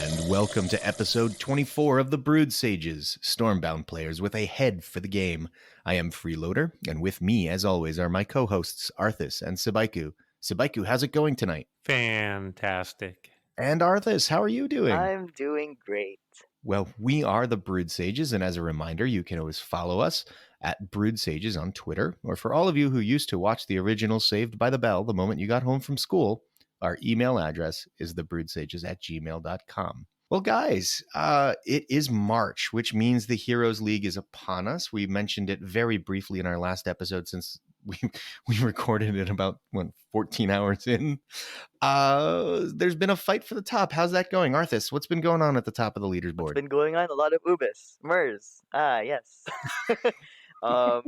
And welcome to episode 24 of the Brewed Sages, Stormbound players with a head for the game. I am Freeloader, and with me, as always, are my co-hosts, Arthas and Sabaiku. Sabaiku, how's it going tonight? Fantastic. And Arthas, how are you doing? I'm doing great. Well, we are the Brewed Sages, and as a reminder, you can always follow us at Brewed Sages on Twitter, or for all of you who used to watch the original Saved by the Bell the moment you got home from school, our email address is thebrewedsages@gmail.com. Well, guys, it is March, which means the Heroes League is upon us. We mentioned it very briefly in our last episode since we recorded it about 14 hours in. There's been a fight for the top. How's that going? Arthas, what's been going on at the top of the What's leaderboard? been going on? A lot of ubis, mers. Yes. um,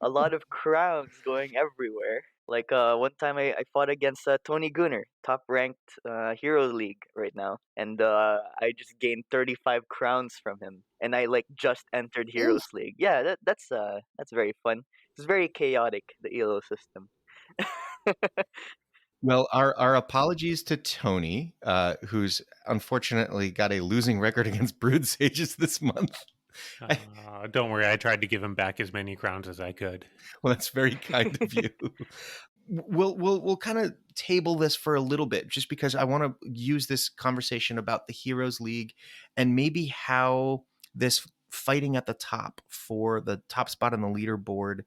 a lot of crowns going everywhere. Like one time I fought against Tony Gunner, top ranked Heroes League right now, and I just gained 35 crowns from him, and I like just entered Heroes League. Yeah, that's very fun. It's very chaotic, the ELO system. Well, our apologies to Tony, who's unfortunately got a losing record against Brood Sages this month. Don't worry, I tried to give him back as many crowns as I could. Well, that's very kind of you. We'll kind of table this for a little bit, just because I want to use this conversation about the Heroes League and maybe how this fighting at the top for the top spot on the leaderboard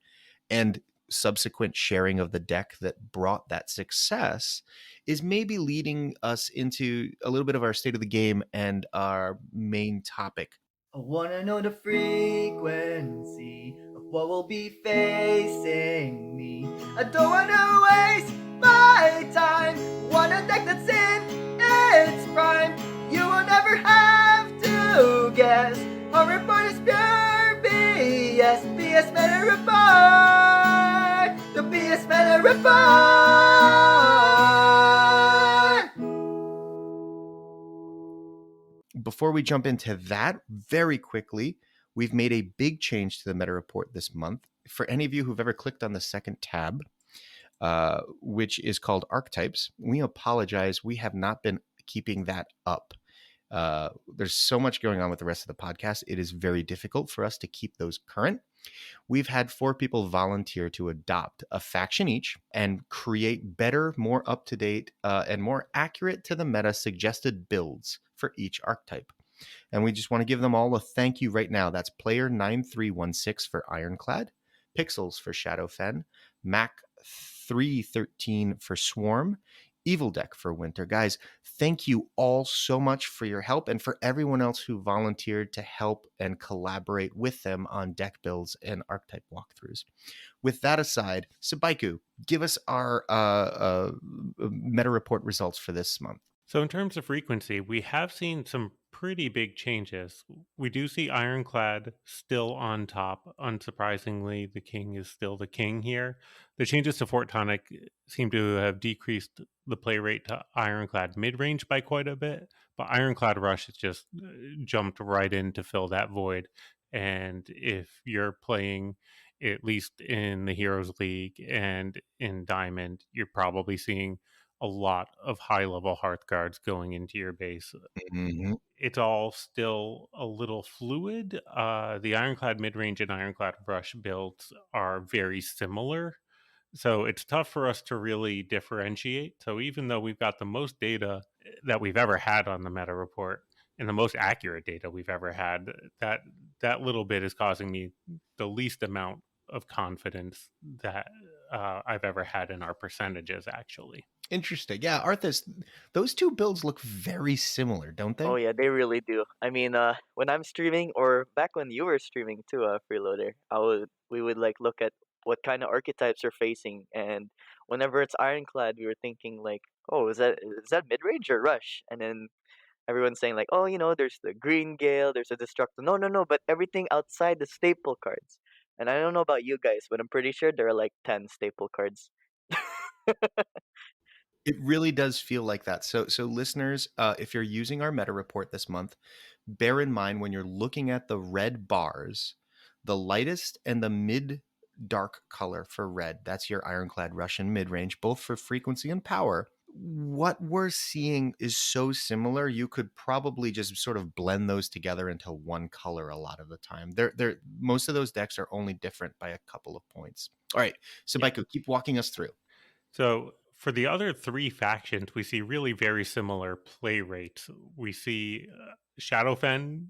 and subsequent sharing of the deck that brought that success is maybe leading us into a little bit of our state of the game and our main topic. I wanna know the frequency of what will be facing me. I don't wanna waste my time. Want a deck that's in its prime. You will never have to guess. Our report is pure BS. BS Meta Report. The BS Meta Report. Before we jump into that, very quickly, we've made a big change to the meta report this month. For any of you who've ever clicked on the second tab, which is called Archetypes, we apologize. We have not been keeping that up. There's so much going on with the rest of the podcast. It is very difficult for us to keep those current. We've had 4 people volunteer to adopt a faction each and create better, more up-to-date, and more accurate to the meta suggested builds for each archetype. And we just want to give them all a thank you right now. That's player 9316 for Ironclad, Pixels for Shadowfen, Mac313 for Swarm, Evil Deck for Winter. Guys, thank you all so much for your help and for everyone else who volunteered to help and collaborate with them on deck builds and archetype walkthroughs. With that aside, Sabaiku, give us our meta report results for this month. So in terms of frequency, we have seen some pretty big changes. We do see Ironclad still on top. Unsurprisingly, the king is still the king here. The changes to Fort Tonic seem to have decreased the play rate to Ironclad mid-range by quite a bit, but Ironclad Rush has just jumped right in to fill that void. And if you're playing, at least in the Heroes League and in Diamond, you're probably seeing a lot of high-level Hearthguards going into your base. Mm-hmm. It's all still a little fluid. The Ironclad midrange and Ironclad Rush builds are very similar, so it's tough for us to really differentiate. So even though we've got the most data that we've ever had on the meta report and the most accurate data we've ever had, that little bit is causing me the least amount of confidence that I've ever had in our percentages, actually. Interesting. Yeah, Arthas, those two builds look very similar, don't they? Oh yeah, they really do. I mean, when I'm streaming, or back when you were streaming too, Freeloader, we would like look at what kind of archetypes are facing, and whenever it's Ironclad, we were thinking like, oh, is that mid range or rush? And then everyone's saying like, oh, there's the Green Gale, there's a Destructo. No, no, no, but everything outside the staple cards. And I don't know about you guys, but I'm pretty sure there are like 10 staple cards. It really does feel like that. So listeners, if you're using our meta report this month, bear in mind when you're looking at the red bars, the lightest and the mid dark color for red, that's your Ironclad Russian mid-range, both for frequency and power. what we're seeing is so similar. You could probably just sort of blend those together into one color a lot of the time. They're most of those decks are only different by a couple of points. All right, so Yeah. Baiku, keep walking us through. So for the other three factions, we see really very similar play rates. We see Shadowfen,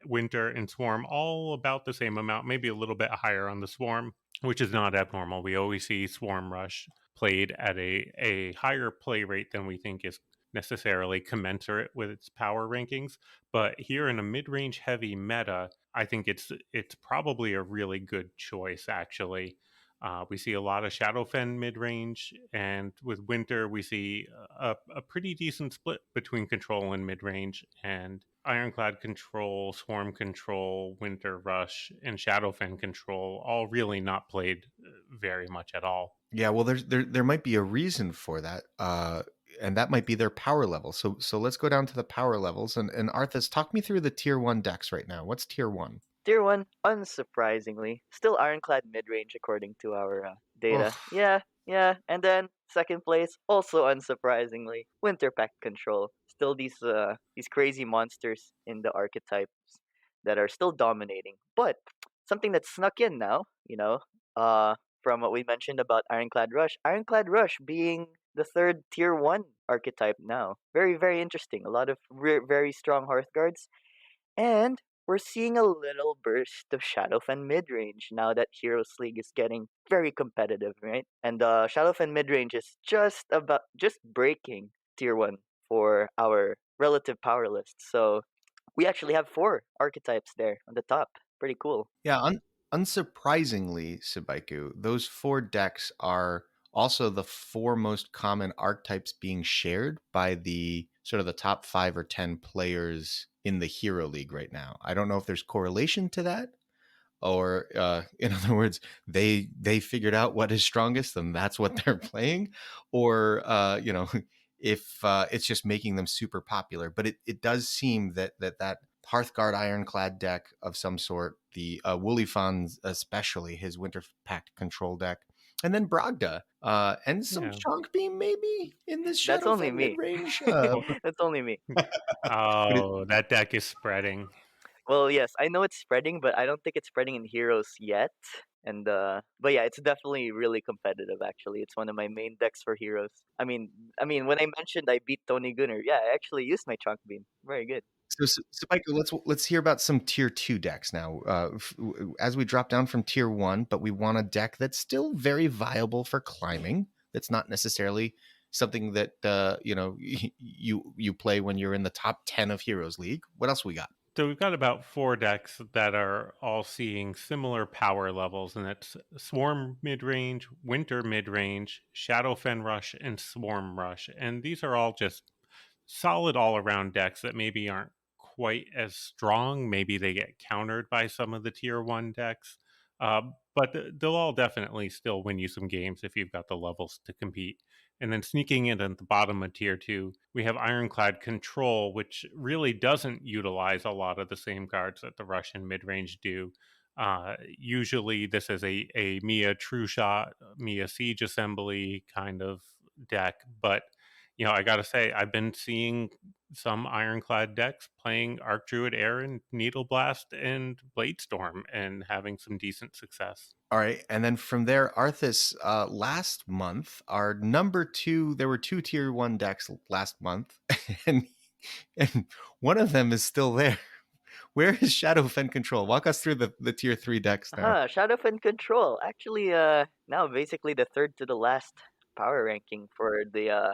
Winter, and Swarm all about the same amount, maybe a little bit higher on the Swarm, which is not abnormal. We always see Swarm Rush played at a higher play rate than we think is necessarily commensurate with its power rankings. But here in a mid-range heavy meta, I think it's probably a really good choice, actually. We see a lot of Shadowfen mid range, and with Winter, we see a pretty decent split between control and mid range. And Ironclad control, Swarm control, Winter Rush, and Shadowfen control all really not played very much at all. Yeah, well, there might be a reason for that, and that might be their power level. So let's go down to the power levels, and Arthas, talk me through the tier 1 decks right now. What's tier 1? Tier 1, unsurprisingly, still Ironclad mid-range according to our data. Oh, Yeah. And then, second place, also unsurprisingly, Winter Pact Control. Still these crazy monsters in the archetypes that are still dominating. But, something that snuck in now, from what we mentioned about Ironclad Rush being the third tier 1 archetype now. Very, very interesting. A lot of very strong Hearthguards. And we're seeing a little burst of Shadowfen mid-range now that Heroes League is getting very competitive, right? And Shadowfen mid-range is just breaking tier 1 for our relative power list. So we actually have 4 archetypes there on the top. Pretty cool. yeah. Unsurprisingly, Sibaiku, those 4 decks are also the 4 most common archetypes being shared by the sort of the top 5 or 10 players in the Hero League right now. I don't know if there's correlation to that, or in other words, they figured out what is strongest and that's what they're playing, or if it's just making them super popular. But it does seem that Hearthguard Ironclad deck of some sort, the Woollyfons, especially his Winter Pact control deck, and then Bragda, and some Yeah. Chonk Beam maybe in this That's only Shadowfen me. mid-range. That's only me. Oh, that deck is spreading. Well, yes, I know it's spreading, but I don't think it's spreading in Heroes yet. And but yeah, it's definitely really competitive. Actually, it's one of my main decks for Heroes. I mean, when I mentioned I beat Tony Gunner, yeah, I actually used my Chunk Beam. Very good. So Michael, let's hear about some tier 2 decks now. As we drop down from tier 1, but we want a deck that's still very viable for climbing. That's not necessarily something that you play when you're in the top 10 of Heroes League. What else we got? So we've got about 4 decks that are all seeing similar power levels, and that's Swarm mid-range, Winter mid-range, Shadowfen Rush, and Swarm Rush. And these are all just solid all-around decks that maybe aren't quite as strong. Maybe they get countered by some of the tier 1 decks. But they'll all definitely still win you some games if you've got the levels to compete. And then sneaking in at the bottom of tier 2, we have Ironclad Control, which really doesn't utilize a lot of the same cards that the Russian mid-range do. Usually this is a Mia True Shot, Mia Siege Assembly kind of deck, but I gotta say, I've been seeing some Ironclad decks playing Archdruid Aaron, Needle Blast, and Bladestorm and having some decent success. All right, and then from there, Arthas, last month, our number 2, there were 2 tier 1 decks last month, and one of them is still there. Where is Shadowfen Control? Walk us through the tier 3 decks now. Shadowfen Control. Actually, now basically the third to the last power ranking for the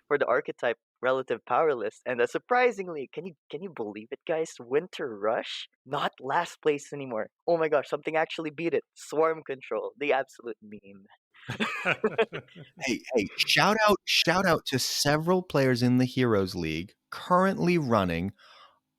for the archetype relative power list. And surprisingly, can you believe it, guys? Winter Rush, not last place anymore. Oh my gosh, something actually beat it. Swarm Control, the absolute meme. Hey, shout out to several players in the Heroes League currently running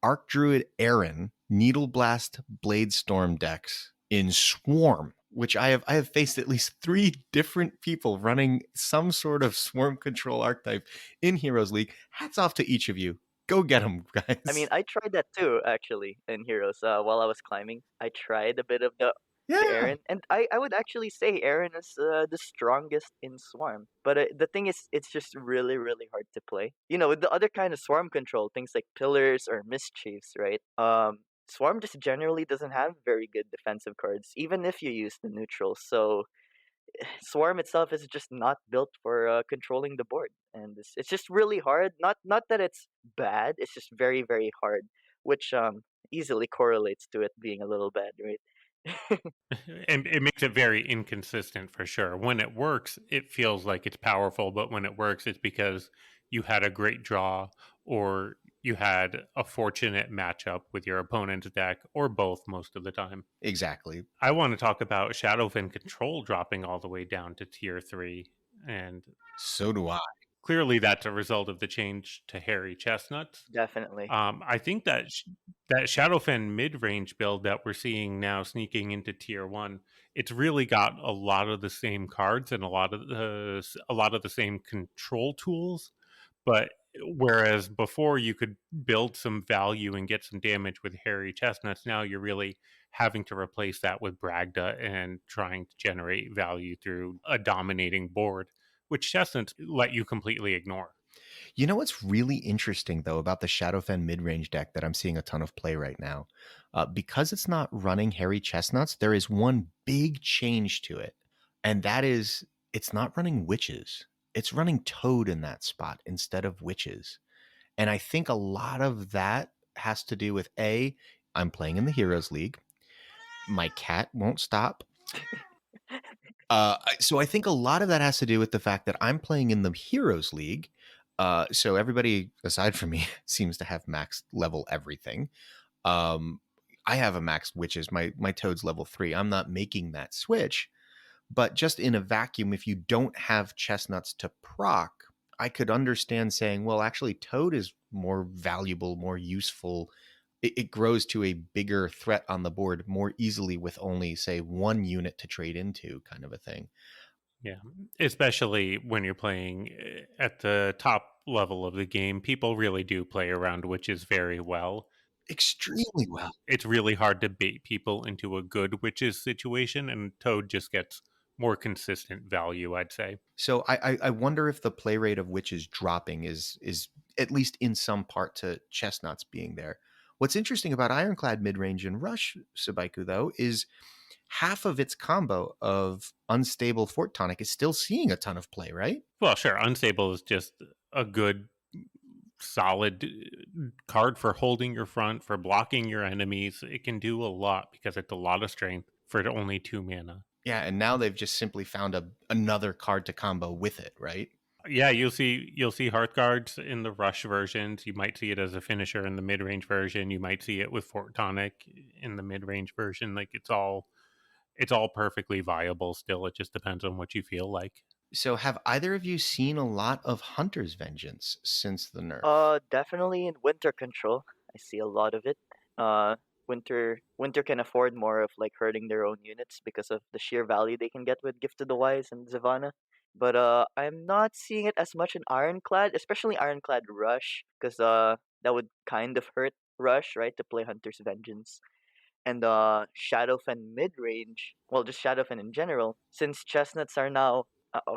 Archdruid Aaron, Needle Blast, Bladestorm decks in Swarm, which I have faced at least 3 different people running some sort of Swarm control archetype in Heroes League. Hats off to each of you. Go get them, guys. I mean, I tried that too, actually, in Heroes. While I was climbing, I tried a bit of the Yeah. Aaron, and I would actually say Aaron is the strongest in Swarm. But the thing is, it's just really really hard to play. You know, with the other kind of Swarm control, things like Pillars or Mischiefs, right? Swarm just generally doesn't have very good defensive cards, even if you use the neutrals. So Swarm itself is just not built for controlling the board, and it's just really hard. Not that it's bad, it's just very very hard, which easily correlates to it being a little bad, right? And it makes it very inconsistent for sure. When it works, it feels like it's powerful, but when it works, it's because you had a great draw or you had a fortunate matchup with your opponent's deck, or both most of the time. Exactly. I want to talk about Shadowfen Control dropping all the way down to tier 3, and So do I. clearly that's a result of the change to Hairy Chestnuts. Definitely. I think that that Shadowfen mid-range build that we're seeing now sneaking into tier 1, it's really got a lot of the same cards and a lot of the same control tools, but whereas before you could build some value and get some damage with Hairy Chestnuts, now you're really having to replace that with Bragda and trying to generate value through a dominating board, which Chestnuts let you completely ignore. You know what's really interesting though about the Shadowfen mid-range deck that I'm seeing a ton of play right now? Because it's not running Hairy Chestnuts, there is one big change to it, and that is it's not running witches. It's running Toad in that spot instead of witches. And I think a lot of that has to do with I'm playing in the Heroes League. My cat won't stop. So I think a lot of that has to do with the fact that I'm playing in the Heroes League. So everybody aside from me seems to have max level everything. I have a max, which is my Toad's level 3. I'm not making that switch, but just in a vacuum, if you don't have chestnuts to proc, I could understand saying, well, actually, Toad is more valuable, more useful. It grows to a bigger threat on the board more easily with only, say, one unit to trade into, kind of a thing. Yeah, especially when you're playing at the top level of the game, people really do play around witches very well. Extremely well. It's really hard to bait people into a good witches situation, and Toad just gets more consistent value, I'd say. So I wonder if the play rate of witches dropping is at least in some part to chestnuts being there. What's interesting about Ironclad midrange and Rush, Subaiku, though, is half of its combo of Unstable Fort Tonic is still seeing a ton of play, right? Well, sure, Unstable is just a good, solid card for holding your front, for blocking your enemies. It can do a lot because it's a lot of strength for only 2 mana. Yeah, and now they've just simply found another card to combo with it, right? Yeah, you'll see Hearthguards in the Rush versions. You might see it as a finisher in the mid-range version. You might see it with Fort Tonic in the mid-range version. Like it's all perfectly viable still. It just depends on what you feel like. So have either of you seen a lot of Hunter's Vengeance since the nerf? Definitely in Winter Control. I see a lot of it. Winter can afford more of like hurting their own units because of the sheer value they can get with Gift of the Wise and Zavana. But I'm not seeing it as much in Ironclad, especially Ironclad Rush, because that would kind of hurt Rush, right, to play Hunter's Vengeance. And Shadowfen mid range, well, just Shadowfen in general, since chestnuts are now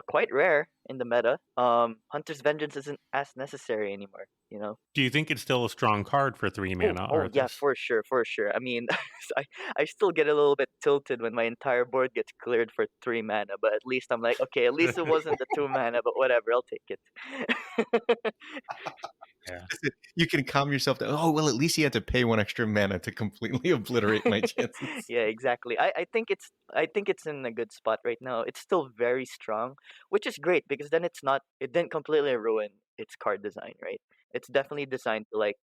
quite rare in the meta, Hunter's Vengeance isn't as necessary anymore, you know? Do you think it's still a strong card for 3 mana, Oh yeah, Arthas? for sure, for sure. I mean, I, I still get a little bit tilted when my entire board gets cleared for 3 mana, but at least I'm like, okay, at least it wasn't the 2 mana, but whatever, I'll take it. Yeah. You can calm yourself down. Oh, well, at least he had to pay one extra mana to completely obliterate my chances. Yeah, exactly. I think it's in a good spot right now. It's still very strong, which is great because then it didn't completely ruin its card design, right? It's definitely designed to like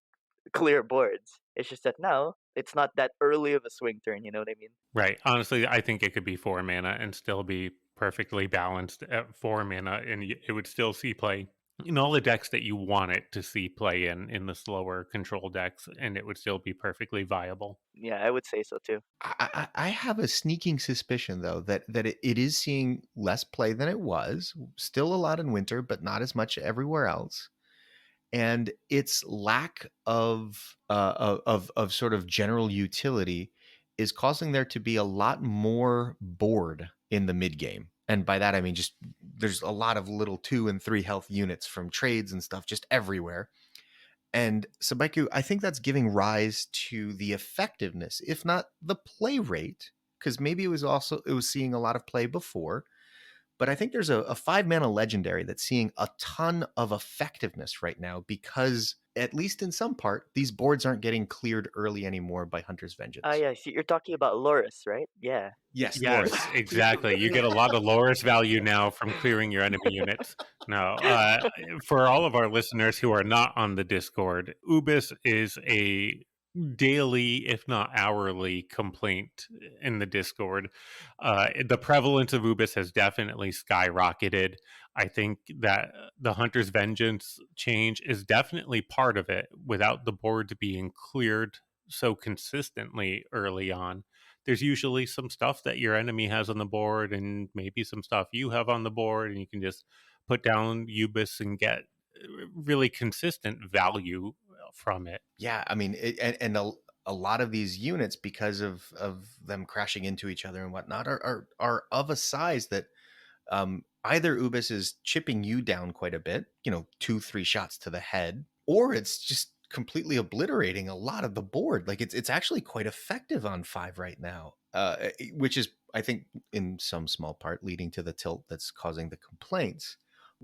clear boards. It's just that now it's not that early of a swing turn, you know what I mean? Right. Honestly, I think it could be 4 mana and still be perfectly balanced at 4 mana, and it would still see play in all the decks that you want it to see play in the slower control decks, and it would still be perfectly viable. Yeah, I would say so too. I have a sneaking suspicion, though, that it is seeing less play than it was. Still a lot in winter, but not as much everywhere else. And its lack of sort of general utility is causing there to be a lot more board in the mid game. And by that, I mean just there's a lot of little 2 and 3 health units from trades and stuff just everywhere. And Sabaiku, I think that's giving rise to the effectiveness, if not the play rate, because maybe it was seeing a lot of play before. But I think there's a 5-mana legendary that's seeing a ton of effectiveness right now because, at least in some part, these boards aren't getting cleared early anymore by Hunter's Vengeance. Yeah, so you're talking about Loris, right? Yeah. Yes, Yes, Loris. exactly. You get a lot of Loris value now from clearing your enemy units. Now, for all of our listeners who are not on the Discord, Ubis is a daily, if not hourly, complaint in the Discord. The prevalence of Ubis has definitely skyrocketed. I think that the Hunter's Vengeance change is definitely part of it. Without the board being cleared so consistently early on, there's usually some stuff that your enemy has on the board and maybe some stuff you have on the board, and you can just put down Ubis and get really consistent value from it. Yeah, I mean, and a lot of these units, because of them crashing into each other and whatnot, are of a size that either Ubis is chipping you down quite a bit, 2-3 shots to the head, or it's just completely obliterating a lot of the board. Like it's actually quite effective on 5 right now, which is, I think, in some small part leading to the tilt that's causing the complaints.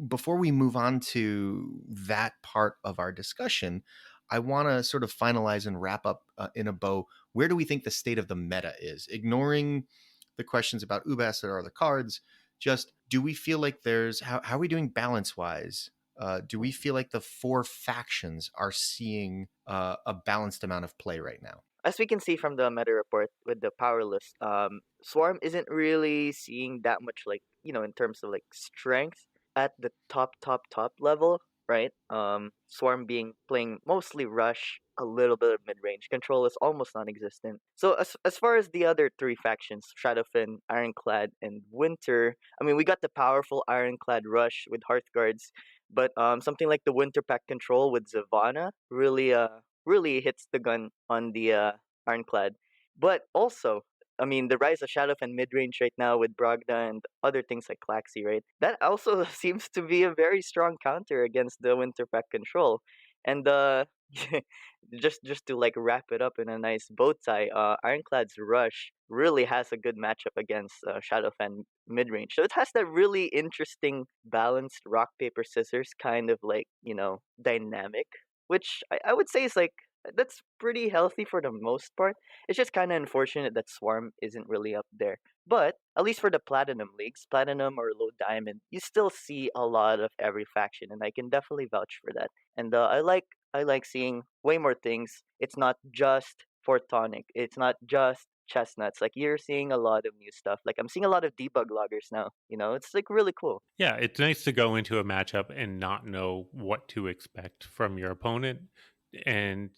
Before we move on to that part of our discussion, I want to sort of finalize and wrap up in a bow. Where do we think the state of the meta is? Ignoring the questions about Ubas or other cards, just do we feel like how are we doing balance wise? Do we feel like the 4 factions are seeing a balanced amount of play right now? As we can see from the meta report with the power list, Swarm isn't really seeing that much, like, in terms of like strength at the top level, right? Swarm playing mostly rush, a little bit of mid range control is almost non-existent. So as far as the other 3 factions, Shadowfen, Ironclad, and Winter, I mean, we got the powerful Ironclad rush with Hearthguards, but something like the Winter Pack control with Zavana really hits the gun on the Ironclad. But also, I mean, the rise of Shadowfen mid-range right now with Brogda and other things like Klaxi, right? That also seems to be a very strong counter against the Winter Pack control. And just to like wrap it up in a nice bow tie, Ironclad's Rush really has a good matchup against Shadowfen mid-range. So it has that really interesting balanced rock paper scissors kind of like dynamic, which I would say is like that's pretty healthy for the most part. It's just kind of unfortunate that Swarm isn't really up there. But at least for the Platinum leagues, Platinum or Low Diamond, you still see a lot of every faction, and I can definitely vouch for that. And I like seeing way more things. It's not just Fortonic. It's not just chestnuts. Like you're seeing a lot of new stuff. Like I'm seeing a lot of debug loggers now. It's like really cool. Yeah, it's nice to go into a matchup and not know what to expect from your opponent, and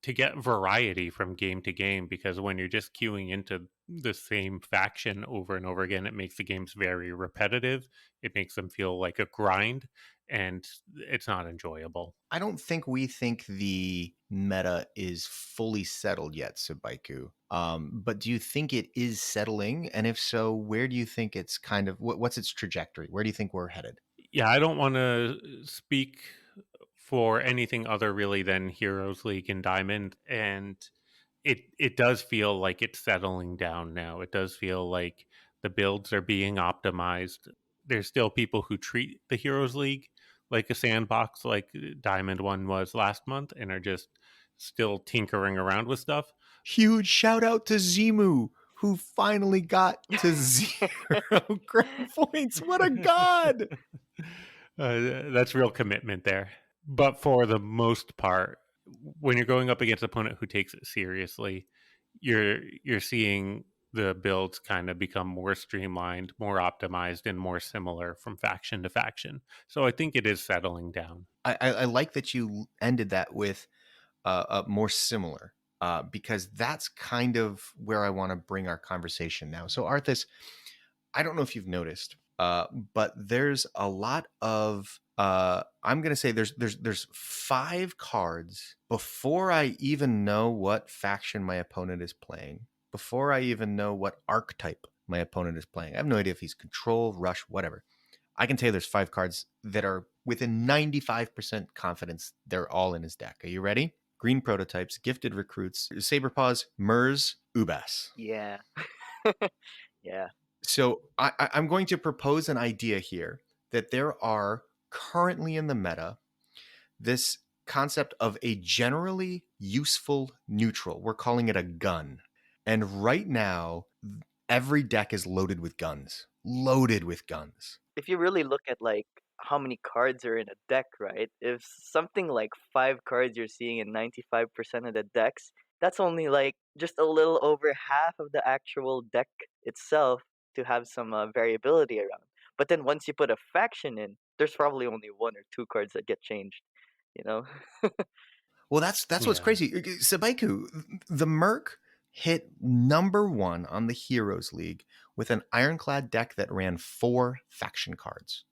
to get variety from game to game, because when you're just queuing into the same faction over and over again, it makes the games very repetitive. It makes them feel like a grind, and it's not enjoyable. I don't think we think the meta is fully settled yet, Sabaiku. But do you think it is settling? And if so, where do you think it's kind of, what's its trajectory? Where do you think we're headed? Yeah, I don't want to speak for anything other really than Heroes League and Diamond, and it does feel like it's settling down now. It does feel like the builds are being optimized. There's still people who treat the Heroes League like a sandbox, like Diamond one was last month, and are just still tinkering around with stuff. Huge shout out to Zimu, who finally got to 0 grand points. What a god! That's real commitment there. But for the most part, when you're going up against an opponent who takes it seriously, you're seeing the builds kind of become more streamlined, more optimized, and more similar from faction to faction. So I think it is settling down. I like that you ended that with more similar, because that's kind of where I want to bring our conversation now. So Arthas, I don't know if you've noticed, but there's a lot of I'm gonna say there's 5 cards before I even know what faction my opponent is playing. before I even know what archetype my opponent is playing. I have no idea if he's control, rush, whatever. I can tell you there's 5 cards that are within 95% confidence they're all in his deck. Are you ready? Green Prototypes, Gifted Recruits, Saberpaws, Murs, Ubas. Yeah. Yeah. So I'm going to propose an idea here that there are currently in the meta this concept of a generally useful neutral. We're calling it a gun. And right now, every deck is loaded with guns. Loaded with guns. If you really look at like how many cards are in a deck, right? If something like 5 cards you're seeing in 95% of the decks, that's only like just a little over half of the actual deck itself to have some variability around. But then once you put a faction in, there's probably only 1 or 2 cards that get changed, you know? Well, that's what's Yeah. crazy. Sabaiku, the Merc hit number 1 on the Heroes League with an Ironclad deck that ran 4 faction cards.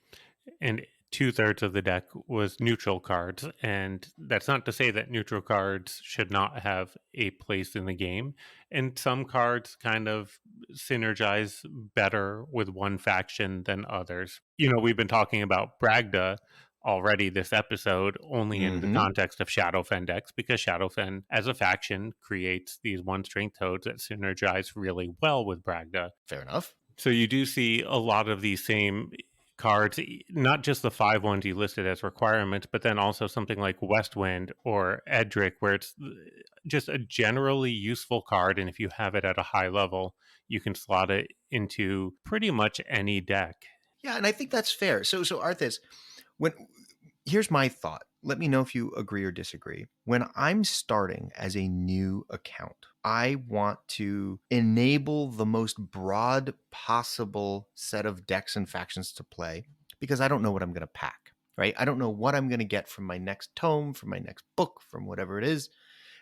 And 2/3 of the deck was neutral cards. And that's not to say that neutral cards should not have a place in the game. And some cards kind of synergize better with one faction than others. You know, we've been talking about Bragda already this episode, only in the context of Shadowfen decks, because Shadowfen as a faction creates these 1-strength toads that synergize really well with Bragda. Fair enough. So you do see a lot of these same cards, not just the 5 ones you listed as requirements, but then also something like Westwind or Edric, where it's just a generally useful card. And if you have it at a high level, you can slot it into pretty much any deck. Yeah, and I think that's fair. So Arthas, here's my thought. Let me know if you agree or disagree. When I'm starting as a new account, I want to enable the most broad possible set of decks and factions to play because I don't know what I'm going to pack, right? I don't know what I'm going to get from my next tome, from my next book, from whatever it is.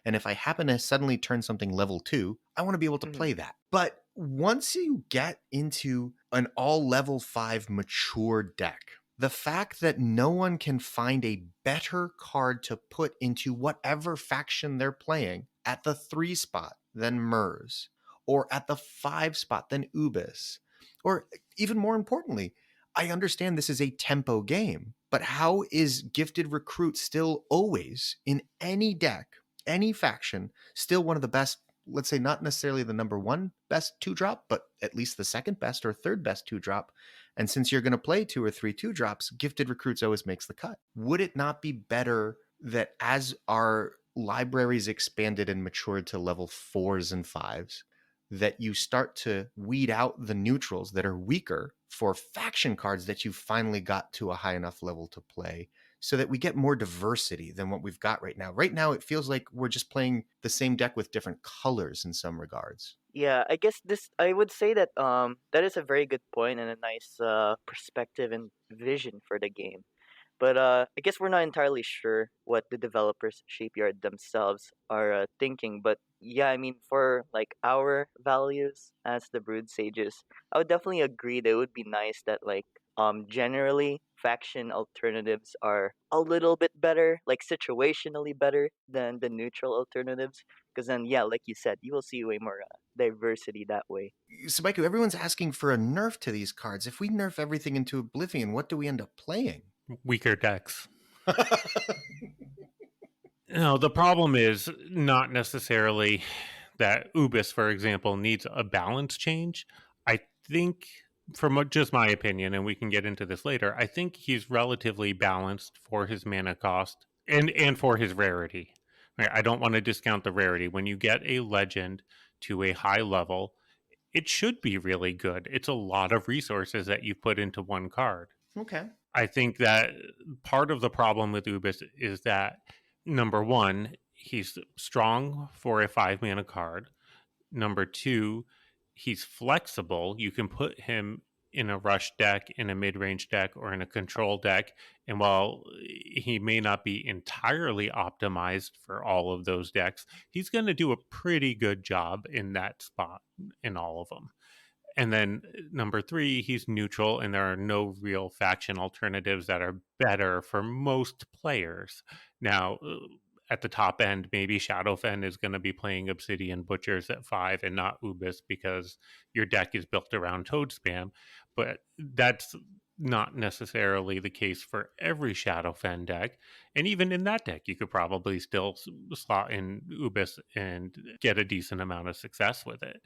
And if I happen to suddenly turn something level 2, I want to be able to play that. But once you get into an all level 5 mature deck, the fact that no one can find a better card to put into whatever faction they're playing at the 3 spot than Murs, or at the 5 spot than Ubis, or even more importantly, I understand this is a tempo game, but how is Gifted Recruit still always in any deck, any faction, still one of the best, let's say not necessarily the number 1 best 2-drop, but at least the 2nd best or 3rd best 2-drop? And since you're going to play 2 or 3 2-drops, Gifted Recruits always makes the cut. Would it not be better that as our libraries expanded and matured to level 4s and 5s, that you start to weed out the neutrals that are weaker for faction cards that you finally got to a high enough level to play, so that we get more diversity than what we've got right now? Right now, it feels like we're just playing the same deck with different colors in some regards. Yeah, I guess I would say that that is a very good point and a nice perspective and vision for the game. But I guess we're not entirely sure what the developers Shapeyard themselves are thinking. But yeah, I mean, for like our values as the Brewed Sages, I would definitely agree that it would be nice that like generally faction alternatives are a little bit better, like situationally better than the neutral alternatives. Because then, yeah, like you said, you will see way more diversity that way. Sabaiku, everyone's asking for a nerf to these cards. If we nerf everything into oblivion, what do we end up playing? Weaker decks. No, the problem is not necessarily that Ubis, for example, needs a balance change. I think, from just my opinion, and we can get into this later, I think he's relatively balanced for his mana cost and for his rarity. Right? I don't want to discount the rarity. When you get a legend to a high level, it should be really good. It's a lot of resources that you put into one card. Okay. I think that part of the problem with Ubis is that, number 1, he's strong for a 5-mana card. Number 2, he's flexible. You can put him in a rush deck, in a mid-range deck, or in a control deck. And while he may not be entirely optimized for all of those decks, he's going to do a pretty good job in that spot in all of them. And then number 3, he's neutral, and there are no real faction alternatives that are better for most players. Now, at the top end, maybe Shadowfen is going to be playing Obsidian Butchers at 5 and not Ubis because your deck is built around Toad Spam. But that's not necessarily the case for every Shadowfen deck. And even in that deck, you could probably still slot in Ubis and get a decent amount of success with it.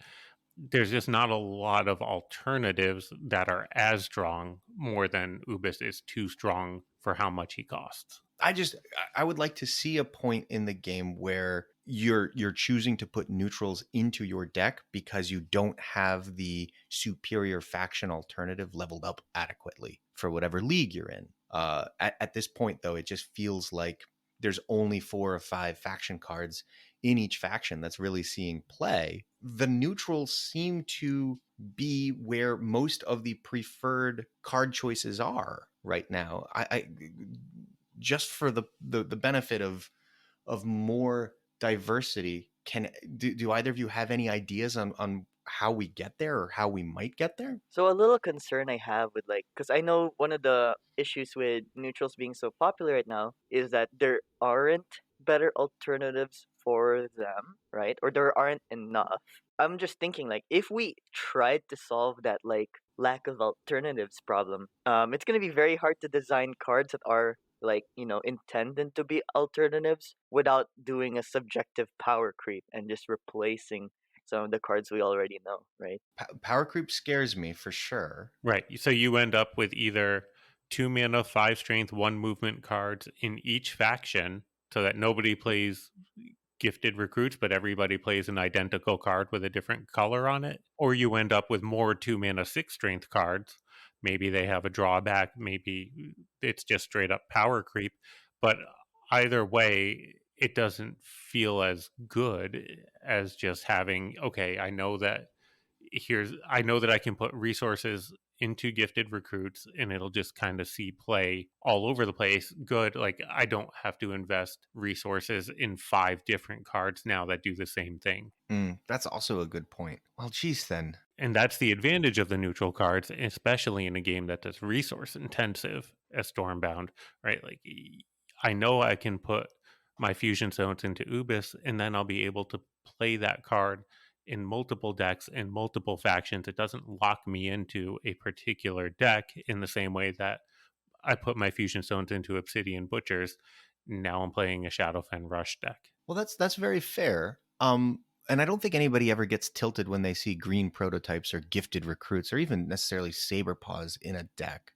There's just not a lot of alternatives that are as strong, more than Ubis is too strong for how much he costs. I would like to see a point in the game where you're choosing to put neutrals into your deck because you don't have the superior faction alternative leveled up adequately for whatever league you're in. At this point, though, it just feels like there's only 4 or 5 faction cards in each faction that's really seeing play. The neutrals seem to be where most of the preferred card choices are right now. I just for the benefit of more diversity, do either of you have any ideas on how we get there or how we might get there? So a little concern I have with like, because I know one of the issues with neutrals being so popular right now is that there aren't better alternatives for them, right? Or there aren't enough. I'm just thinking like, if we tried to solve that like lack of alternatives problem, it's gonna be very hard to design cards that are like intended to be alternatives without doing a subjective power creep and just replacing some of the cards we already know, right? Power creep scares me for sure. Right. So you end up with either 2 mana, 5 strength, 1 movement cards in each faction so that nobody plays gifted recruits, but everybody plays an identical card with a different color on it. Or you end up with more 2 mana, 6 strength cards. Maybe they have a drawback. Maybe it's just straight up power creep. But either way, it doesn't feel as good as just having, okay, I know that I can put resources into gifted recruits and it'll just kind of see play all over the place. Good. Like I don't have to invest resources in 5 different cards now that do the same thing. That's also a good point. Well, geez, then. And that's the advantage of the neutral cards, especially in a game that is resource intensive as Stormbound, right? Like I know I can put my fusion zones into Ubis and then I'll be able to play that card in multiple decks and multiple factions. It doesn't lock me into a particular deck in the same way that I put my fusion stones into Obsidian Butchers. Now I'm playing a Shadowfen Rush deck. Well, that's very fair. And I don't think anybody ever gets tilted when they see green prototypes or gifted recruits or even necessarily saber paws in a deck.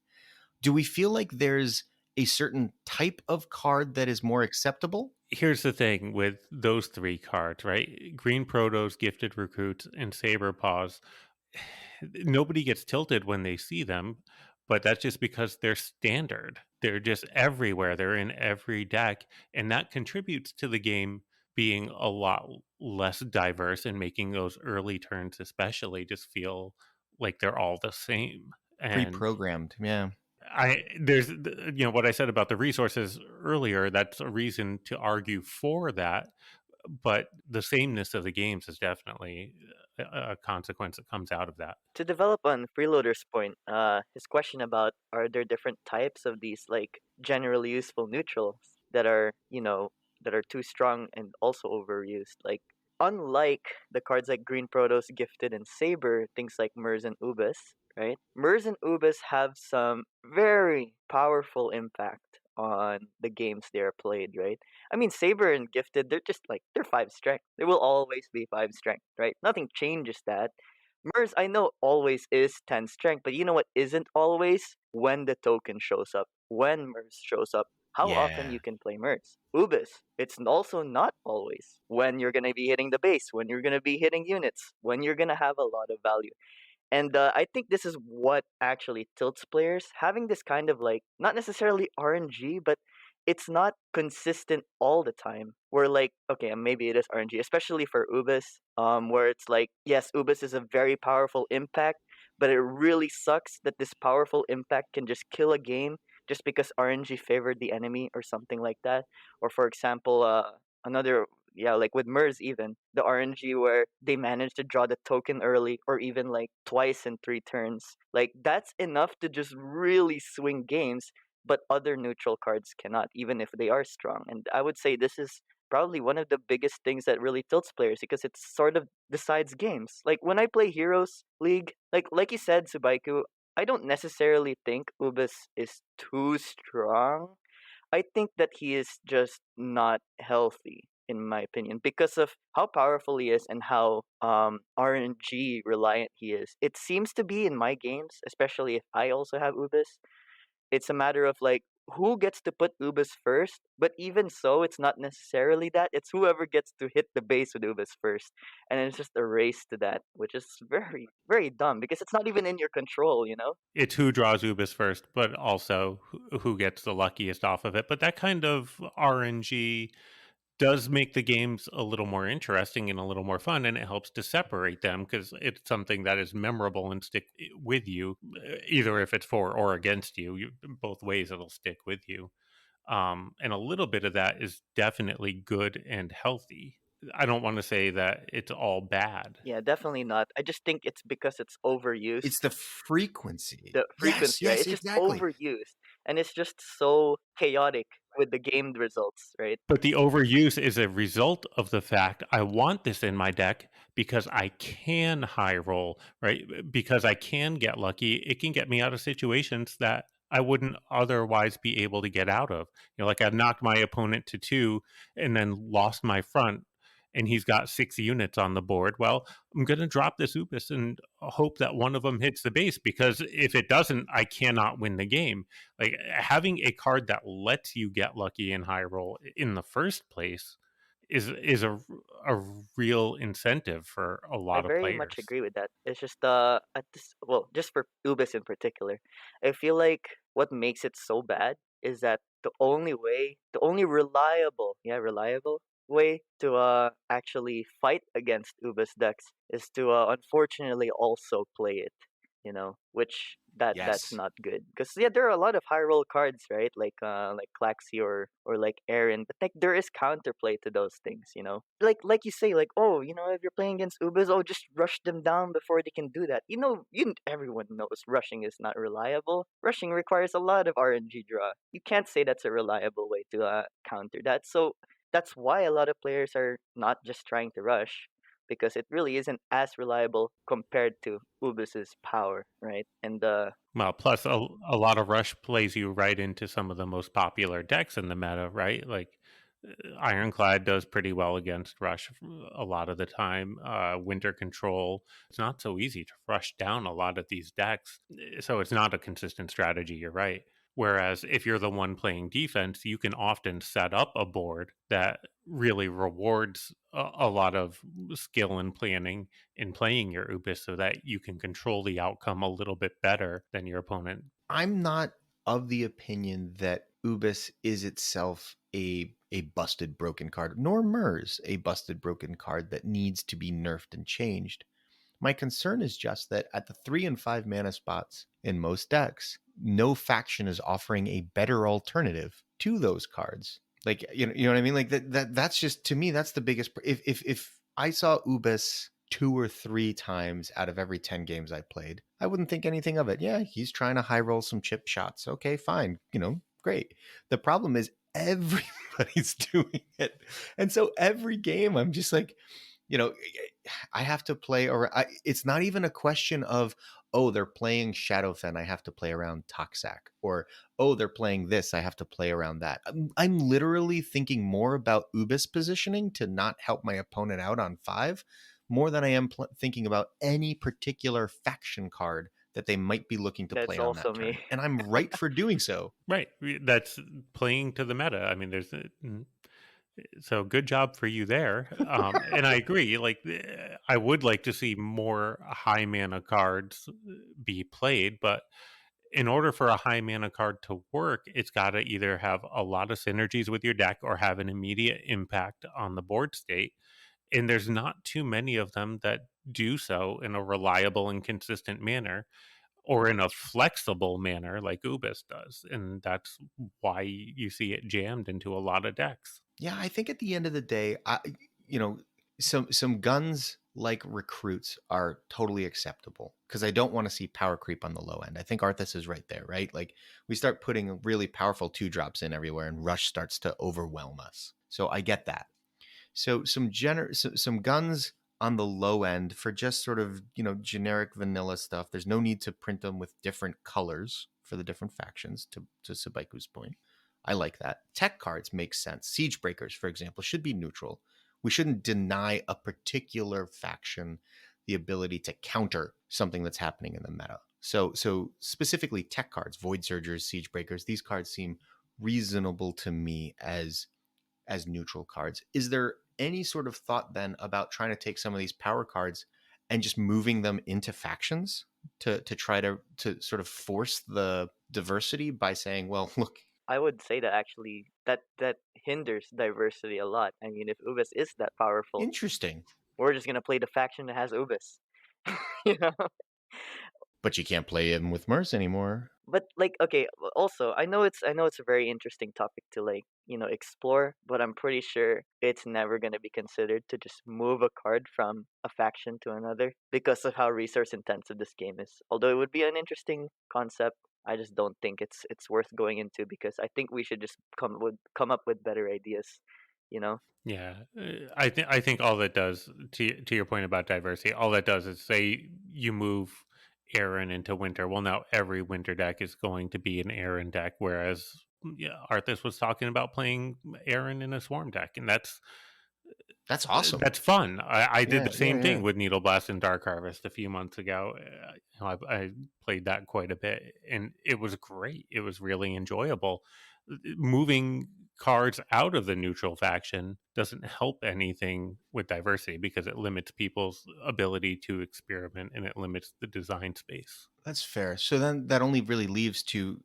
Do we feel like there's a certain type of card that is more acceptable? Here's the thing with those 3 cards, right? Green Protos, Gifted Recruits, and Saber Paws. Nobody gets tilted when they see them, but that's just because they're standard. They're just everywhere. They're in every deck, and that contributes to the game being a lot less diverse and making those early turns especially just feel like they're all the same. And Pre-programmed, yeah. there's what I said about the resources earlier, that's a reason to argue for that, but the sameness of the games is definitely a consequence that comes out of that. To develop on Freeloader's point, his question about are there different types of these like generally useful neutrals that are that are too strong and also overused. Like unlike the cards like Green Protos, Gifted, and Saber, things like Mers and Ubis, right? Mers and Ubis have some very powerful impact on the games they are played, right? I mean, Saber and Gifted, they're 5 strength. They will always be 5 strength, right? Nothing changes that. Mers, I know always is 10 strength, but you know what isn't always? When the token shows up. When Mers shows up, how often you can play Mers. Ubis, it's also not always when you're going to be hitting the base, when you're going to be hitting units, when you're going to have a lot of value. And I think this is what actually tilts players, having this kind of like, not necessarily RNG, but it's not consistent all the time. Where like, okay, maybe it is RNG, especially for Ubis, where it's like, yes, Ubis is a very powerful impact, but it really sucks that this powerful impact can just kill a game just because RNG favored the enemy or something like that. Or for example, another like with Mers even, the RNG where they manage to draw the token early or even like twice in 3 turns. Like that's enough to just really swing games, but other neutral cards cannot, even if they are strong. And I would say this is probably one of the biggest things that really tilts players because it sort of decides games. Like when I play Heroes League, like you said, Subaiku, I don't necessarily think Ubis is too strong. I think that he is just not healthy, in my opinion, because of how powerful he is and how RNG reliant he is. It seems to be in my games, especially if I also have Ubis, it's a matter of like who gets to put Ubis first, but even so, it's not necessarily that. It's whoever gets to hit the base with Ubis first. And it's just a race to that, which is very, very dumb because it's not even in your control, you know? It's who draws Ubis first, but also who gets the luckiest off of it. But that kind of RNG does make the games a little more interesting and a little more fun, and it helps to separate them because it's something that is memorable and stick with you, either if it's for or against you. Both ways it'll stick with you. And a little bit of that is definitely good and healthy. I don't want to say that it's all bad. Yeah, definitely not. I just think it's because it's overused. It's the frequency. The frequency, right? Yes, It's just exactly. overused. And it's just so chaotic with the game results, right? But the overuse is a result of the fact I want this in my deck because I can high roll, right? Because I can get lucky. It can get me out of situations that I wouldn't otherwise be able to get out of. Like I've knocked my opponent to 2 and then lost my front, and he's got 6 units on the board. Well, I'm going to drop this Upus and hope that one of them hits the base, because if it doesn't, I cannot win the game. Like having a card that lets you get lucky in high roll in the first place is a real incentive for a I lot of very much players. agree with that. It's just at this, well, just for Ubis in particular, I feel like what makes it so bad is that the only reliable, yeah, reliable way to actually fight against Ubis decks is to unfortunately also play it, you know, which that's Yes. not good because yeah, there are a lot of high roll cards, right? Like Klaxi or like Aaron, but like there is counterplay to those things, you know. Like you say, like oh, you know, if you're playing against Ubers, oh, just rush them down before they can do that. You know, everyone knows rushing is not reliable. Rushing requires a lot of RNG draw. You can't say that's a reliable way to counter that. So that's why a lot of players are not just trying to rush because it really isn't as reliable compared to Ubis's power, right? And Well, plus a lot of rush plays you right into some of the most popular decks in the meta, right? Like Ironclad does pretty well against rush a lot of the time. Winter Control, it's not so easy to rush down a lot of these decks, so it's not a consistent strategy. You're right. Whereas if you're the one playing defense, you can often set up a board that really rewards a lot of skill and planning in playing your Ubis so that you can control the outcome a little bit better than your opponent. I'm not of the opinion that Ubis is itself a busted broken card, nor MERS a busted broken card that needs to be nerfed and changed. My concern is just that at the 3 and 5 mana spots in most decks, no faction is offering a better alternative to those cards. Like you know what I mean? Like that's just, to me, that's the biggest. If I saw Ubis 2 or 3 times out of every 10 games I played, I wouldn't think anything of it. Yeah, he's trying to high roll some chip shots. Okay, fine. Great. The problem is everybody's doing it. And so every game I'm just like, I have to play, or it's not even a question of, oh, they're playing Shadowfen, I have to play around Toxac, or oh, they're playing this, I have to play around that. I'm literally thinking more about Ubis positioning to not help my opponent out on 5, more than I am thinking about any particular faction card that they might be looking to that's play on also that turn. me. And I'm right for doing so. Right. That's playing to the meta. I mean, so good job for you there. And I agree. Like, I would like to see more high mana cards be played, but in order for a high mana card to work, it's got to either have a lot of synergies with your deck or have an immediate impact on the board state. And there's not too many of them that do so in a reliable and consistent manner, or in a flexible manner like Ubis does. And that's why you see it jammed into a lot of decks. Yeah, I think at the end of the day, some guns like recruits are totally acceptable because I don't want to see power creep on the low end. I think Arthas is right there, right? Like we start putting really powerful 2-drops in everywhere and rush starts to overwhelm us. So I get that. So some guns on the low end for just sort of, generic vanilla stuff. There's no need to print them with different colors for the different factions, to Sabaiku's point. I like that. Tech cards make sense. Siege breakers, for example, should be neutral. We shouldn't deny a particular faction the ability to counter something that's happening in the meta. So specifically tech cards, Void Surgers, Siege Breakers, these cards seem reasonable to me as neutral cards. Is there any sort of thought then about trying to take some of these power cards and just moving them into factions to try to sort of force the diversity by saying, well, look, I would say that actually that hinders diversity a lot. I mean, if Ubis is that powerful, interesting, we're just gonna play the faction that has Ubis. you know? but you can't play him with Merce anymore. But like, okay, also I know it's a very interesting topic to like explore, but I'm pretty sure it's never gonna be considered to just move a card from a faction to another because of how resource intensive this game is. Although it would be an interesting concept, I just don't think it's worth going into because I think we should just come up with better ideas, you know. Yeah, I think all that does, to your point about diversity, all that does is say you move Aaron into winter. Well, now every winter deck is going to be an Aaron deck, whereas Arthas was talking about playing Aaron in a Swarm deck, and that's awesome. That's fun. I did the same Yeah. thing with Needle Blast and Dark Harvest a few months ago. I played that quite a bit, and it was great. It was really enjoyable. Moving cards out of the neutral faction doesn't help anything with diversity because it limits people's ability to experiment and it limits the design space. That's fair. So then that only really leaves two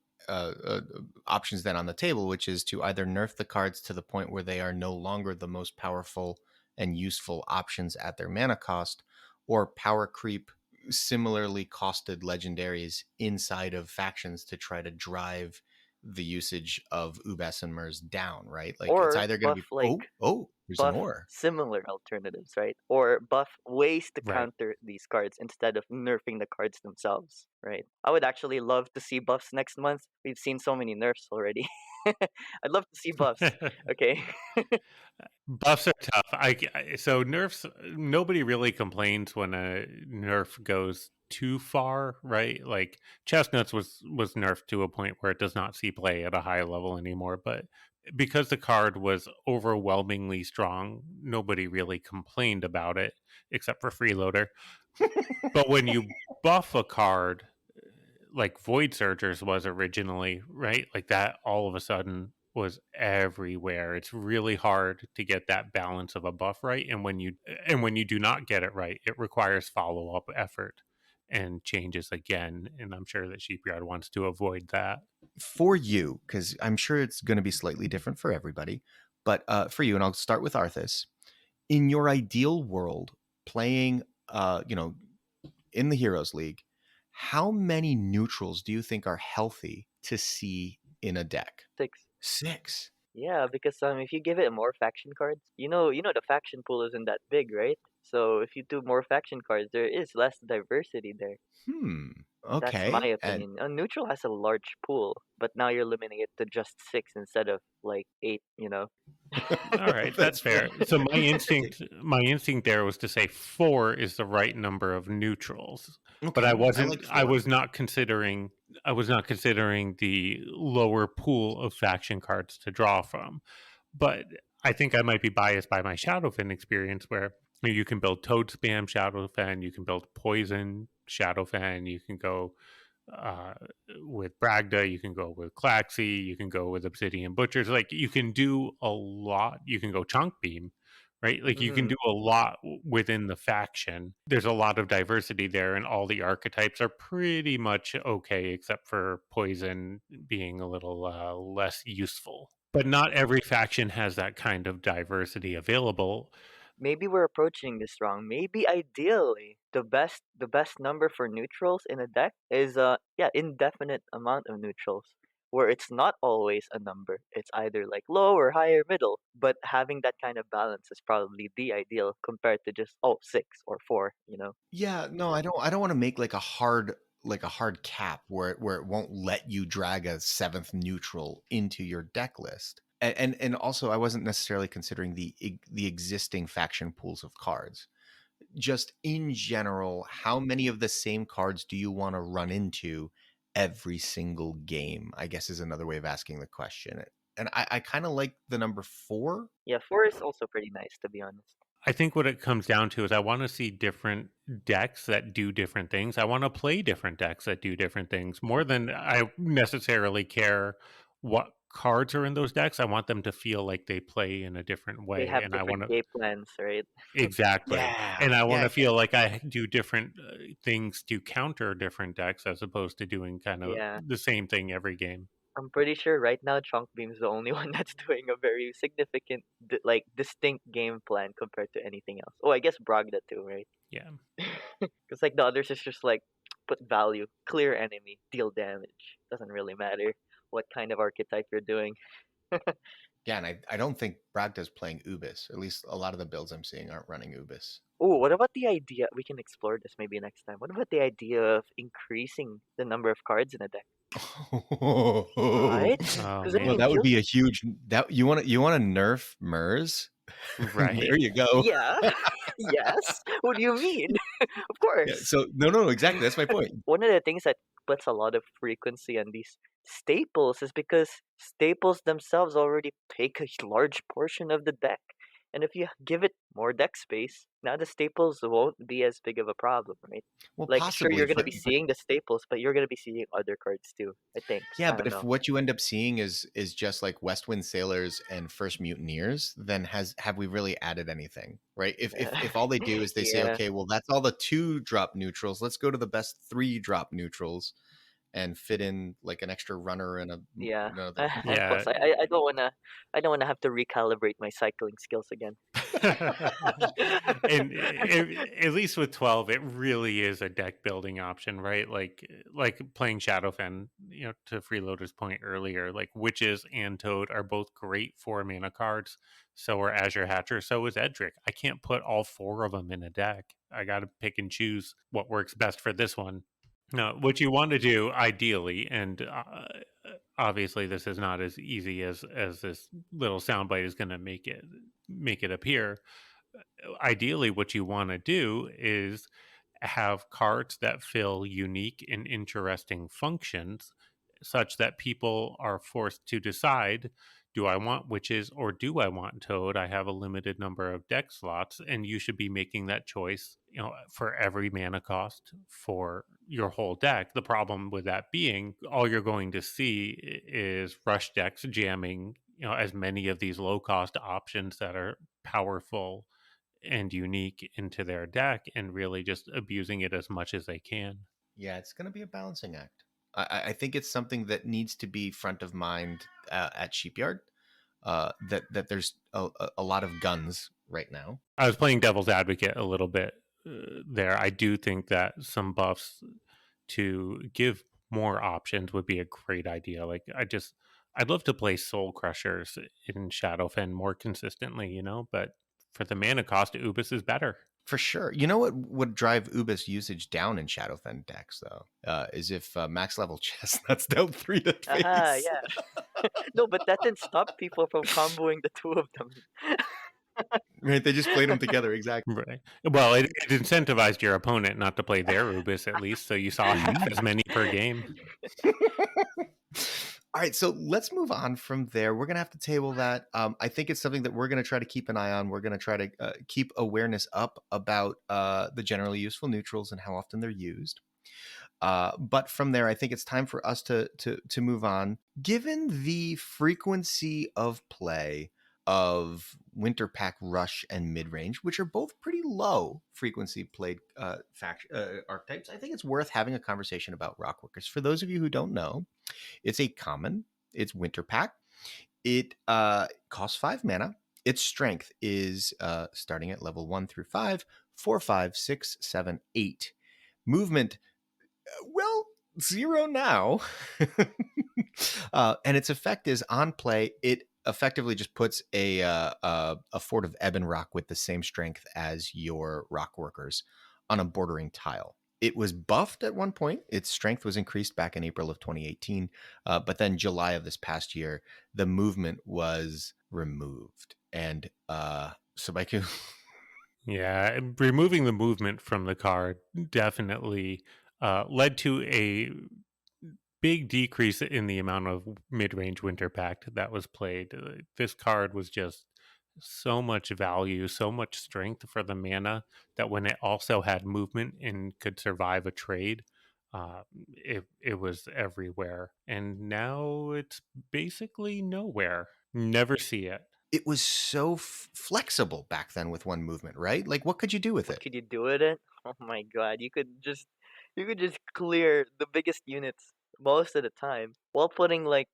options then on the table, which is to either nerf the cards to the point where they are no longer the most powerful and useful options at their mana cost, or power creep similarly costed legendaries inside of factions to try to drive the usage of Ubas and Mers down, right? Like it's Or either going to buff be there's an buff or. similar alternatives, right? Or buff ways to Right. counter these cards instead of nerfing the cards themselves, right? I would actually love to see buffs next month. We've seen so many nerfs already. I'd love to see buffs. Okay. Buffs are tough. So nerfs. Nobody really complains when a nerf goes too far, right? Like Chestnuts was nerfed to a point where it does not see play at a high level anymore. But because the card was overwhelmingly strong, nobody really complained about it except for Freeloader. But when you buff a card, like Void Surgers was originally, right? Like that all of a sudden was everywhere. It's really hard to get that balance of a buff right, and when you do not get it right, it requires follow-up effort and changes again, and I'm sure that Sheepyard wants to avoid that. For you, because I'm sure it's going to be slightly different for everybody, but for you, and I'll start with Arthas. In your ideal world, playing, in the Heroes League, how many neutrals do you think are healthy to see in a deck? 6. 6. Yeah, because if you give it more faction cards, the faction pool isn't that big, right? So if you do more faction cards, there is less diversity there. That's my Okay. opinion. Neutral has a large pool, but now you're limiting it to just 6 instead of like 8. All right, that's fair. So my instinct there was to say 4 is the right number of neutrals. Okay. But I wasn't like I 4. was not considering the lower pool of faction cards to draw from. But I think I might be biased by my Shadowfen experience where you can build Toad Spam Shadowfen, you can build Poison Shadowfen, you can go with Bragda, you can go with Klaxi, you can go with Obsidian Butchers. Like you can do a lot. You can go Chunk Beam, right? Like you can do a lot within the faction. There's a lot of diversity there, and all the archetypes are pretty much okay, except for Poison being a little less useful. But not every faction has that kind of diversity available. Maybe we're approaching this wrong. Maybe ideally the best number for neutrals in a deck is indefinite amount of neutrals, where it's not always a number. It's either like low or high or middle. But having that kind of balance is probably the ideal compared to just 6 or 4. Yeah, no, I don't want to make like a hard cap where it won't let you drag a 7th neutral into your deck list. And also I wasn't necessarily considering the existing faction pools of cards. Just in general, how many of the same cards do you want to run into every single game, I guess, is another way of asking the question. And I kind of like the number 4. Yeah, 4 is also pretty nice, to be honest. I think what it comes down to is I want to see different decks that do different things. I want to play different decks that do different things more than I necessarily care what cards are in those decks. I want them to feel like they play in a different They way, have and I want different to game plans, right? exactly, and I want Yeah. to feel like I do different things to counter different decks as opposed to doing kind of Yeah. the same thing every game. I'm pretty sure right now Chunk Beam's the only one that's doing a very significant, distinct game plan compared to anything else. Oh, I guess Bragda too, right? Yeah. Because like the others is just like put value, clear enemy, deal damage. Doesn't really matter what kind of archetype you're doing. Yeah, and I don't think Bragda's playing Ubis. At least a lot of the builds I'm seeing aren't running Ubis. Oh, what about the idea? We can explore this maybe next time. What about the idea of increasing the number of cards in a deck? Right? Oh Because then Well, you man. that would build. be a huge that you want to nerf MERS? Right. There you go. Yeah. Yes. What do you mean? Of Yeah, course. so no, exactly. That's my point. One of the things that puts a lot of frequency on these staples is because staples themselves already take a large portion of the deck. And if you give it more deck space, now the staples won't be as big of a problem, right? Well, Like, sure, possibly, you're going to but be seeing the staples, but you're going to be seeing other cards too, I think. yeah, I but don't if know. what you end up seeing is just like Westwind Sailors and First Mutineers, then have we really added anything, right? If all they do is they say, Yeah. okay, well, that's all the 2-drop neutrals. Let's go to the best 3-drop neutrals and fit in like an extra runner and Yeah. another. And Yeah. plus, I don't wanna have to recalibrate my cycling skills again. And at least with 12 it really is a deck building option, right? Like playing Shadowfen, to Freeloader's point earlier, like Witches and Toad are both great 4-mana cards. So are Azure Hatcher, so is Edric. I can't put all 4 of them in a deck. I got to pick and choose what works best for this one. No, what you want to do ideally, and obviously this is not as easy as this little soundbite is going to make it appear. Ideally, what you want to do is have cards that fill unique and interesting functions, such that people are forced to decide, do I want Witches or do I want Toad? I have a limited number of deck slots, and you should be making that choice, for every mana cost for your whole deck. The problem with that being, all you're going to see is rush decks jamming, as many of these low cost options that are powerful and unique into their deck, and really just abusing it as much as they can. Yeah, it's going to be a balancing act. I think it's something that needs to be front of mind at Sheepyard. That there's a lot of guns right now. I was playing devil's advocate a little bit there. I do think that some buffs to give more options would be a great idea. Like I'd love to play Soul Crushers in Shadowfen more consistently, but for the mana cost, Ubis is better. For sure. You know what would drive Ubis usage down in Shadowfen decks, though, is if max level chestnuts dealt 3 to face. Yeah. No, but that didn't stop people from comboing the two of them. Right, they just played them together, exactly. Right. Well, it incentivized your opponent not to play their Ubis at least, so you saw half as many per game. All right, so let's move on from there. We're going to have to table that. I think it's something that we're going to try to keep an eye on. We're going to try to keep awareness up about the generally useful neutrals and how often they're used. But from there, I think it's time for us to move on. Given the frequency of play of Winter Pack Rush and Midrange, which are both pretty low frequency played archetypes, I think it's worth having a conversation about Rockworkers. For those of you who don't know, it's a common. It's Winter Pack. It costs 5 mana. Its strength is starting at level 1 through 5, 4, 5, 6, 7, 8. Movement, 0 now. And its effect is on play. It effectively just puts a Fort of Ebon Rock with the same strength as your Rock Workers on a bordering tile. It was buffed at one point. Its strength was increased back in April of 2018. But then July of this past year, the movement was removed. And Sabaiku. Yeah, removing the movement from the card definitely led to a big decrease in the amount of mid-range Winter Pact that was played. This card was just so much value, so much strength for the mana that when it also had movement and could survive a trade, it was everywhere. And now it's basically nowhere. Never see it. It was so flexible back then with one movement, right? Like, what could you do with What it? could you do with it? Oh my god, you could just clear the biggest units most of the time while putting like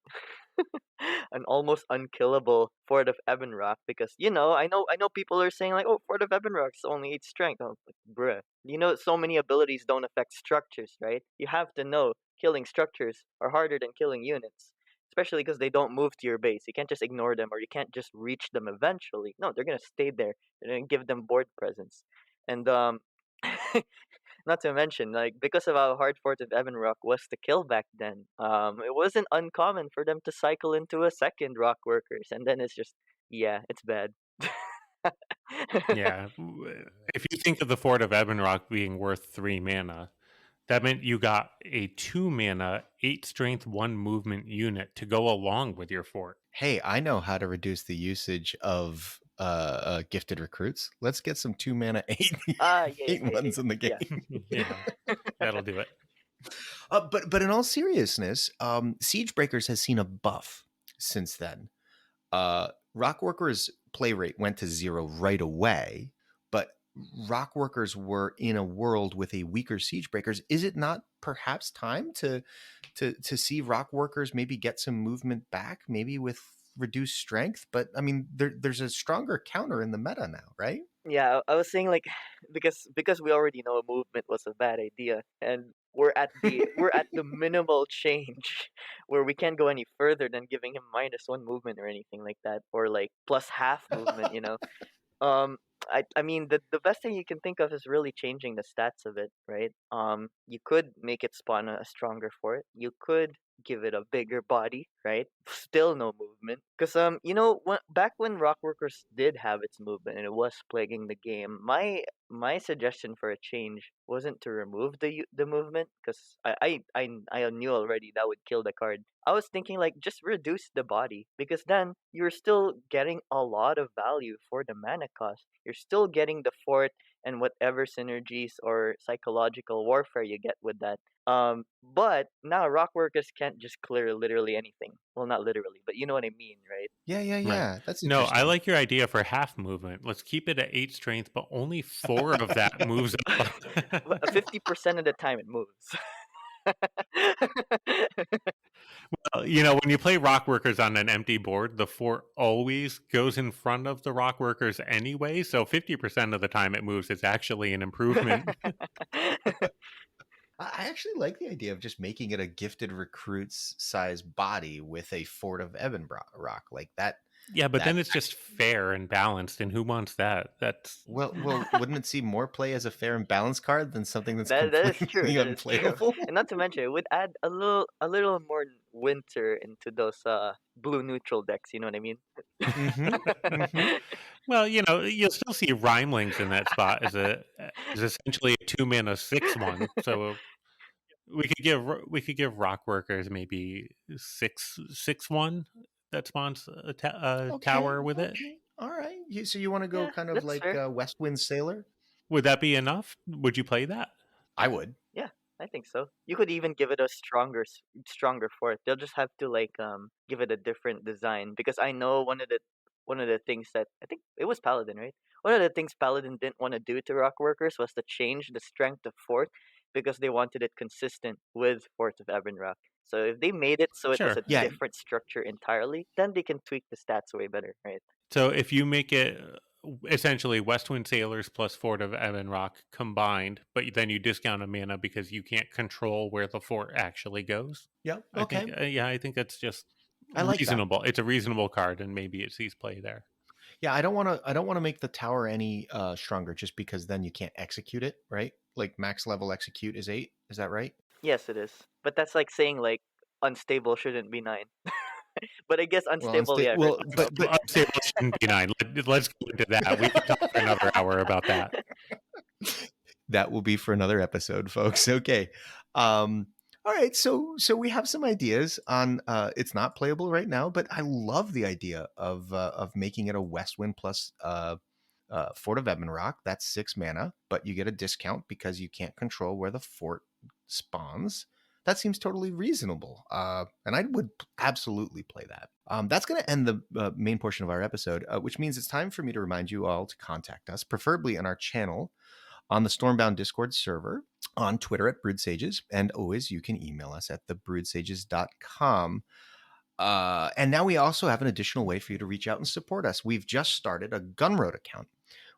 an almost unkillable Fort of Ebonrock because I know people are saying like, oh, Fort of Ebonrock's only 8 strength. Oh, like, bruh. So many abilities don't affect structures, right? You have to know killing structures are harder than killing units. Especially because they don't move to your base. You can't just ignore them or you can't just reach them eventually. No, they're gonna stay there. They're gonna give them board presence. And not to mention, like because of how hard Fort of Evan Rock was to kill back then, it wasn't uncommon for them to cycle into a second Rock Workers, and then it's just yeah, it's bad. Yeah. If you think of the Fort of Ebonrock being worth 3 mana, that meant you got a 2 mana, 8 strength, 1 movement unit to go along with your fort. Hey, I know how to reduce the usage of gifted recruits. Let's get some 2 mana Yeah, eight yeah, ones in the yeah. game. Yeah, that'll do it. But in all seriousness, Siege Breakers has seen a buff since then. Rockworkers' play rate went to 0 right away, but Rockworkers were in a world with a weaker Siege Breakers. Is it not perhaps time to see Rockworkers maybe get some movement back, maybe with reduced strength? But I mean, there's a stronger counter in the meta now, right? Yeah, I was saying like because we already know movement was a bad idea, and we're at the minimal change where we can't go any further than giving him -1 movement or anything like that, or like plus half movement. Um, I mean the best thing you can think of is really changing the stats of it, right? You could make it spawn a stronger fort. You could give it a bigger body, right? Still no movement. Cause back when Rockworkers did have its movement and it was plaguing the game, my suggestion for a change wasn't to remove the movement, cause I knew already that would kill the card. I was thinking like just reduce the body because then you're still getting a lot of value for the mana cost. You're still getting the fort and whatever synergies or psychological warfare you get with that. But now rock workers can't just clear literally anything. Well, not literally, but you know what I mean, right? Yeah. That's No, I interesting. like your idea for half movement. Let's keep it at 8 strength, but only 4 of that moves up. 50% of the time it moves. When you play rock workers on an empty board, the fort always goes in front of the rock workers anyway. So 50% of the time it moves is actually an improvement. I actually like the idea of just making it a gifted recruits size body with a Fort of Ebonrock like that. Yeah, but then it's just fair and balanced, and who wants that? That's Well, wouldn't it see more play as a fair and balanced card than something that's that is true. completely That is true. unplayable? And not to mention, it would add a little more winter into those blue neutral decks. You know what I mean? Well, you'll still see Rhymelings in that spot as essentially a 2 mana 6/1. So we could give rock workers maybe 6/1 that spawns a tower with it. All right. So you want to go Yeah, kind of that's like fair. Westwind Sailor? Would that be enough? Would you play that? I would. Yeah, I think so. You could even give it a stronger fort. They'll just have to like give it a different design because I know one of the things that I think it was Paladin, right? One of the things Paladin didn't want to do to Rock Workers was to change the strength of fort because they wanted it consistent with Fort of Ebonrock. So if they made it so it was Sure. a different structure entirely, then they can tweak the stats way better, right? So if you make it essentially Westwind Sailors plus Fort of Ebonrock combined, but then you discount a mana because you can't control where the fort actually goes. Yeah. Okay. I think that's just I like that. reasonable. It's a reasonable card, and maybe it sees play there. Yeah, I don't want to make the tower any stronger just because then you can't execute it, right? Like max level execute is 8. Is that right? Yes, it is. But that's like saying like unstable shouldn't be 9. But I guess Well, unstable, yeah, hurts well, more. but Unstable shouldn't be 9. Let's go into that. We could talk for another hour about that. that will be for another episode, folks. Okay. All right. So we have some ideas on. It's not playable right now, but I love the idea of making it a Westwind plus Fort of Ebonrock. That's 6 mana, but you get a discount because you can't control where the fort spawns. That seems totally reasonable, and I would absolutely play that. That's going to end the main portion of our episode, which means it's time for me to remind you all to contact us, preferably in our channel on the Stormbound Discord server, on Twitter at Brewed Sages, and always you can email us at thebrewedsages.com. And now we also have an additional way for you to reach out and support us. We've just started a Gumroad account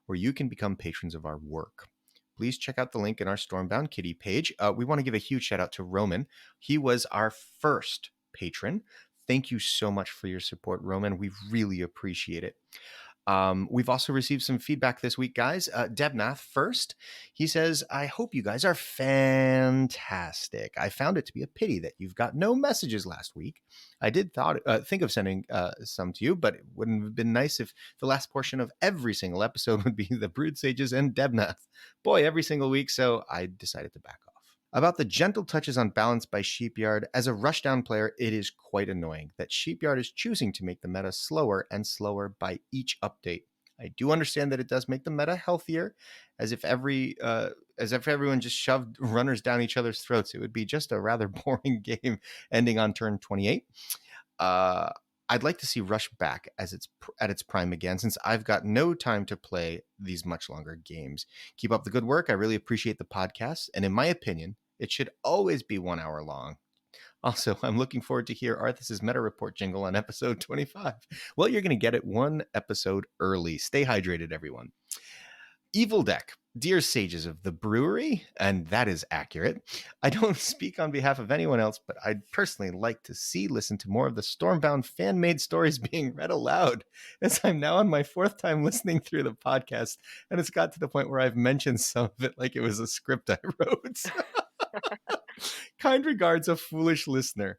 where you can become patrons of our work. Please check out the link in our Stormbound Kitty page. We want to give a huge shout out to Roman. He was our first patron. Thank you so much for your support, Roman. We really appreciate it. We've also received some feedback this week, guys. Debnath first. He says, I hope you guys are fantastic. I found it to be a pity that you've got no messages last week. I did think of sending some to you, but it wouldn't have been nice if the last portion of every single episode would be the Brewed Sages and Debnath. Boy, every single week, so I decided to back off. About the gentle touches on balance by Sheepyard, as a rushdown player, it is quite annoying that Sheepyard is choosing to make the meta slower and slower by each update. I do understand that it does make the meta healthier, as if everyone just shoved runners down each other's throats. It would be just a rather boring game ending on turn 28. I'd like to see Rush back as at its prime again, since I've got no time to play these much longer games. Keep up the good work. I really appreciate the podcast, and in my opinion, it should always be 1 hour long. Also, I'm looking forward to hear Arthas's meta report jingle on episode 25. Well, you're going to get it one episode early. Stay hydrated, everyone. Evil Deck, dear sages of the brewery, and that is accurate. I don't speak on behalf of anyone else, but I'd personally like to listen to more of the Stormbound fan-made stories being read aloud, as I'm now on my 4th time listening through the podcast, and it's got to the point where I've mentioned some of it like it was a script I wrote. Kind regards, a foolish listener.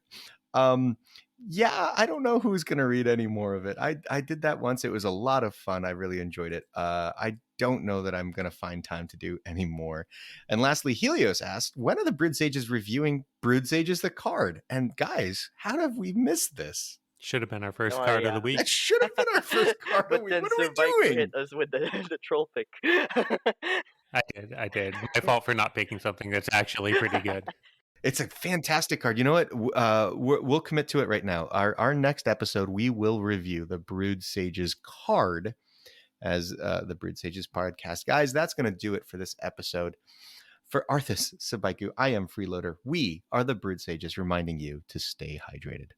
Yeah, I don't know who's going to read any more of it. I did that once. It was a lot of fun. I really enjoyed it. I don't know that I'm going to find time to do any more. And lastly, Helios asked, when are the Brewed Sages reviewing Brewed Sages the card? And guys, how have we missed this? Should have been our first Oh, card yeah. of the week. That should have been our first card. But What then are we Survivor doing? hit us with the troll pick. I did. My fault for not picking something that's actually pretty good. It's a fantastic card. You know what? We'll commit to it right now. Our next episode, we will review the Brewed Sages card as the Brewed Sages podcast. Guys, that's going to do it for this episode. For Arthas Sabaiku, I am Freeloader. We are the Brewed Sages, reminding you to stay hydrated.